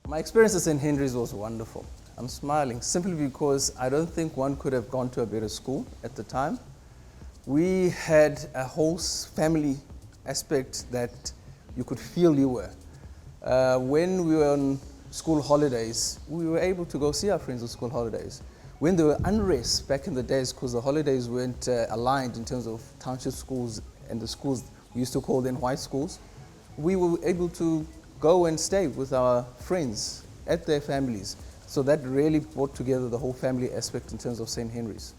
My experience at St. Henry's was wonderful. I'm smiling simply because I don't think one could have gone to a better school at the time. We had a whole family aspect that you could feel you were. When we were on school holidays, we were able to go see our friends on school holidays. When there were unrest back in the days, because the holidays weren't aligned in terms of township schools and the schools we used to call them white schools, we were able to go and stay with our friends at their families. So that really brought together the whole family aspect in terms of St. Henry's.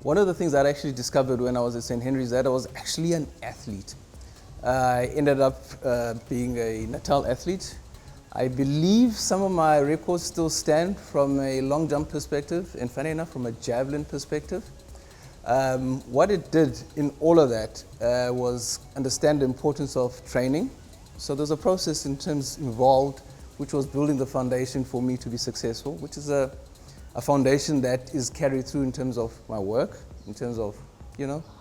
One of the things I actually discovered when I was at St. Henry's that I was actually an athlete. I ended up being a Natal athlete. I believe some of my records still stand from a long jump perspective, and funny enough, from a javelin perspective. What it did in all of that was understand the importance of training. So there's a process involved, which was building the foundation for me to be successful, which is a foundation that is carried through in terms of my work, in terms of,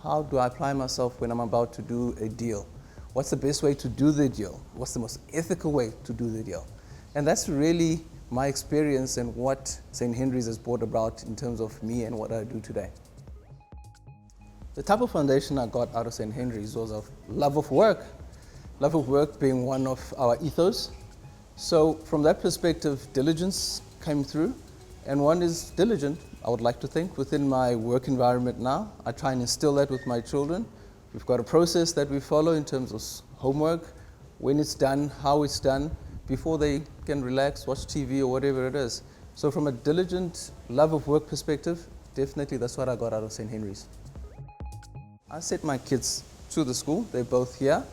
how do I apply myself when I'm about to do a deal? What's the best way to do the deal? What's the most ethical way to do the deal? And that's really my experience and what St. Henry's has brought about in terms of me and what I do today. The type of foundation I got out of St. Henry's was of love of work. Love of work being one of our ethos. So from that perspective, diligence came through, and one is diligent, I would like to think, within my work environment now. I try and instill that with my children. We've got a process that we follow in terms of homework, when it's done, how it's done, before they can relax, watch TV or whatever it is. So from a diligent love of work perspective, definitely that's what I got out of St. Henry's. I sent my kids to the school, they're both here.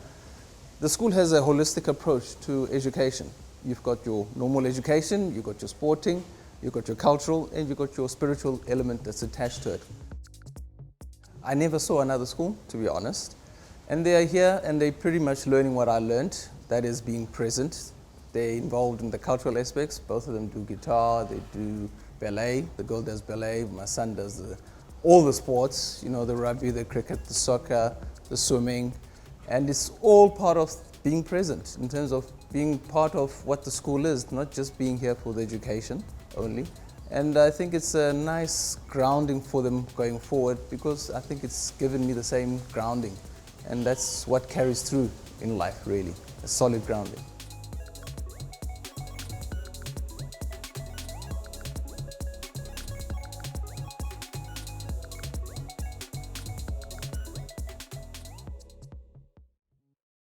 The school has a holistic approach to education. You've got your normal education, you've got your sporting, you've got your cultural, and you've got your spiritual element that's attached to it. I never saw another school, to be honest. And they are here and they're pretty much learning what I learned, that is being present. They're involved in the cultural aspects. Both of them do guitar, they do ballet. The girl does ballet, my son does all the sports, the rugby, the cricket, the soccer, the swimming. And it's all part of being present in terms of being part of what the school is, not just being here for the education only. And I think it's a nice grounding for them going forward, because I think it's given me the same grounding. And that's what carries through in life, really, a solid grounding.